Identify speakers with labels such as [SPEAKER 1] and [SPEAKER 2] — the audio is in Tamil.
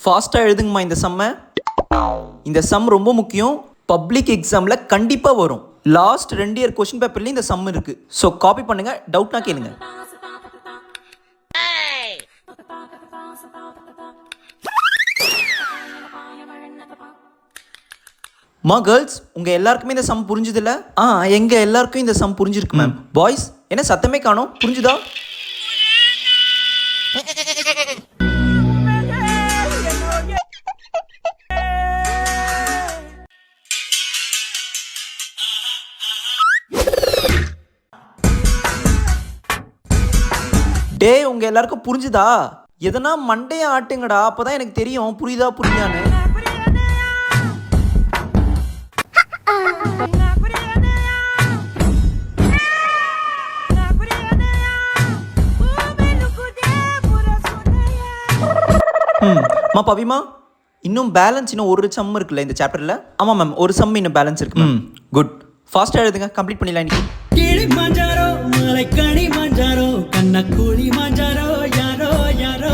[SPEAKER 1] ஃபாஸ்ட்டாக எழுதுங்கம்மா இந்த சம்மை. இந்த சம் ரொம்ப முக்கியம், பப்ளிக் எக்ஸாமில் கண்டிப்பாக வரும். லாஸ்ட் 2 இயர் கொஷின் பேப்பர்லேயும் இந்த சம் இருக்குது. ஸோ காப்பி பண்ணுங்கள், டவுட்னா கேளுங்க. கேர்ள்ஸ், உங்கள் எல்லாருக்குமே இந்த சம் புரிஞ்சுதில்ல? எங்கள் எல்லாருக்கும் இந்த சம் புரிஞ்சிருக்கு மேம். பாய்ஸ் என்ன சத்தமே காணோம், புரிஞ்சுதா? டே, உங்க எல்லாருக்கும் புரிஞ்சுதா? எதனா மண்டையை ஆட்டுங்கடா, அப்பதான் எனக்கு தெரியும் புரியுதா புரியான்னு. பவிமா, இன்னும் பேலன்ஸ் இன்னும் ஒரு சம் இருக்குல்ல இந்த சாப்டர்ல? ஆமா மேம், ஒரு சம் இன்னும் பேலன்ஸ் இருக்கு மேம். குட், ஃபாஸ்டா எழுதுங்க, கம்ப்ளீட் பண்ணிடலாம் இன்னைக்கு. கிளி மாஞ்சாரோ மலைக்கணி மாஞ்சாரோ கண்ணக்கூலி மாஞ்சாரோ யாரோ யாரோ